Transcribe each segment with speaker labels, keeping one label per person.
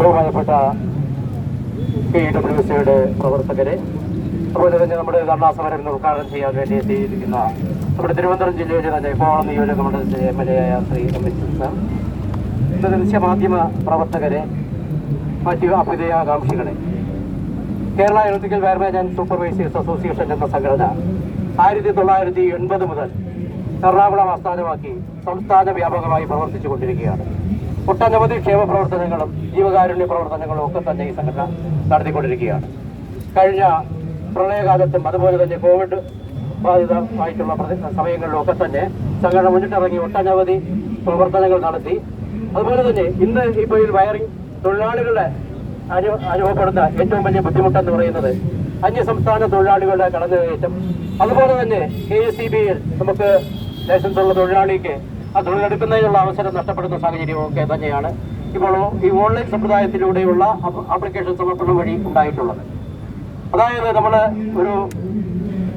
Speaker 1: ബഹുമാനപ്പെട്ട KWCയുടെ പ്രവർത്തകരെ, അതുപോലെ തന്നെ നമ്മുടെ ധർണാ സമരം ഉദ്ഘാടനം ചെയ്യാൻ വേണ്ടി എത്തിയിരിക്കുന്ന നമ്മുടെ തിരുവനന്തപുരം ജില്ലയിലെ തന്നെ കോളം നിയോജക മണ്ഡലത്തിലെ MLA ആയ ശ്രീ രമേശ് സാർ, ദൃശ്യമാധ്യമ പ്രവർത്തകരെ, മറ്റു അഭ്യുദയാകാംക്ഷികളെ, Kerala electrical wireman and supervisors association എന്ന സംഘടന 1980 മുതൽ എറണാകുളം ആസ്ഥാനമാക്കി സംസ്ഥാന വ്യാപകമായി പ്രവർത്തിച്ചു കൊണ്ടിരിക്കുകയാണ്. ഒട്ടനവധി ക്ഷേമ പ്രവർത്തനങ്ങളും ജീവകാരുണ്യ പ്രവർത്തനങ്ങളും ഒക്കെ തന്നെ ഈ സംഘടന നടത്തിക്കൊണ്ടിരിക്കുകയാണ്. കഴിഞ്ഞ പ്രളയകാലത്തും അതുപോലെ തന്നെ കോവിഡ് ബാധിതമായിട്ടുള്ള സമയങ്ങളിലൊക്കെ തന്നെ സംഘടന മുന്നിട്ടിറങ്ങി ഒട്ടനവധി പ്രവർത്തനങ്ങൾ നടത്തി. അതുപോലെ തന്നെ ഇന്ന് ഇപ്പോൾ ഈ വയറിംഗ് തൊഴിലാളികളുടെ അനുഭവപ്പെടുന്ന ഏറ്റവും വലിയ ബുദ്ധിമുട്ടെന്ന് പറയുന്നത് അന്യസംസ്ഥാന തൊഴിലാളികളുടെ കടന്നുകയറ്റം. അതുപോലെ തന്നെ KSEBയിൽ നമുക്ക് ലൈസൻസ് ഉള്ള തൊഴിലാളിക്ക് ആ തൊഴിലെടുക്കുന്നതിനുള്ള അവസരം നഷ്ടപ്പെടുന്ന സാഹചര്യമൊക്കെ തന്നെയാണ് ഇപ്പോൾ ഈ ഓൺലൈൻ സമ്പ്രദായത്തിലൂടെയുള്ള ആപ്ലിക്കേഷൻ സമർപ്പണം വഴി ഉണ്ടായിട്ടുള്ളത്. അതായത് നമ്മൾ ഒരു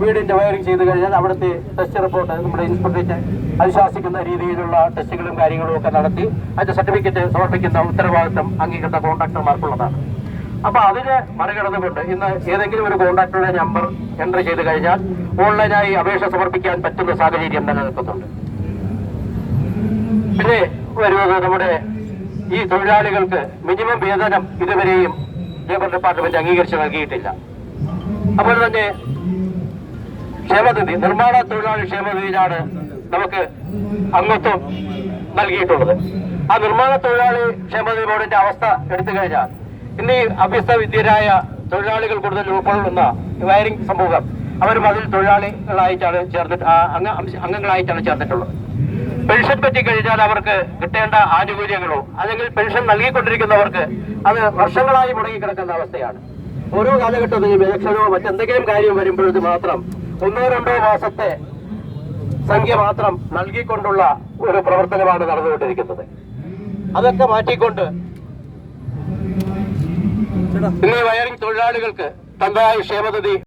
Speaker 1: വീടിൻ്റെ വയറിംഗ് ചെയ്ത് കഴിഞ്ഞാൽ അവിടുത്തെ ടെസ്റ്റ് റിപ്പോർട്ട് നമ്മുടെ ഇൻസ്പെക്ടറേറ്റ് അനുശാസിക്കുന്ന രീതിയിലുള്ള ടെസ്റ്റുകളും കാര്യങ്ങളും ഒക്കെ നടത്തി അതിൻ്റെ സർട്ടിഫിക്കറ്റ് സമർപ്പിക്കുന്ന ഉത്തരവാദിത്വം അംഗീകൃത കോൺട്രാക്ടർമാർക്കുള്ളതാണ്. അപ്പോൾ അതിനെ മറികടന്നുകൊണ്ട് ഇന്ന് ഏതെങ്കിലും ഒരു കോൺട്രാക്ടറുടെ നമ്പർ എൻട്രി ചെയ്ത് കഴിഞ്ഞാൽ ഓൺലൈനായി അപേക്ഷ സമർപ്പിക്കാൻ പറ്റുന്ന സാഹചര്യം നിലനിൽക്കുന്നുണ്ട്. പിന്നെ വരുന്നത് നമ്മുടെ ഈ തൊഴിലാളികൾക്ക് മിനിമം വേതനം ഇതുവരെയും ലേബർ ഡിപ്പാർട്ട്മെന്റ് അംഗീകരിച്ച് നൽകിയിട്ടില്ല. അപ്പോൾ തന്നെ ക്ഷേമനിധി, നിർമ്മാണ തൊഴിലാളി ക്ഷേമനിധിയിലാണ് നമുക്ക് അംഗത്വം നൽകിയിട്ടുള്ളത്. ആ നിർമ്മാണ തൊഴിലാളി ക്ഷേമനിധി ബോർഡിന്റെ അവസ്ഥ എടുത്തു കഴിഞ്ഞാൽ ഇന്ന് ഈ അഭ്യസ്ത വിദ്യരായ തൊഴിലാളികൾ കൂടുതൽ ഉൾക്കൊള്ളുന്ന വയറിംഗ് സമൂഹം അവരും അതിൽ തൊഴിലാളികളായിട്ടാണ് അംഗങ്ങളായിട്ടാണ് ചേർന്നിട്ടുള്ളത്. പെൻഷൻ പറ്റിക്കഴിഞ്ഞാൽ അവർക്ക് കിട്ടേണ്ട ആനുകൂല്യങ്ങളോ അല്ലെങ്കിൽ പെൻഷൻ നൽകിക്കൊണ്ടിരിക്കുന്നവർക്ക് അത് വർഷങ്ങളായി മുടങ്ങിക്കിടക്കുന്ന അവസ്ഥയാണ്. ഓരോ കാലഘട്ടത്തിലും ഇലക്ഷനോ മറ്റെന്തെങ്കിലും കാര്യം വരുമ്പോഴത് മാത്രം 1-2 മാസത്തെ സംഖ്യ മാത്രം നൽകിക്കൊണ്ടുള്ള ഒരു പ്രവർത്തനമാണ് നടന്നുകൊണ്ടിരിക്കുന്നത്. അതൊക്കെ മാറ്റിക്കൊണ്ട് ഇന്ന് വയറിംഗ് തൊഴിലാളികൾക്ക് തന്റേതായ ക്ഷേമനിധി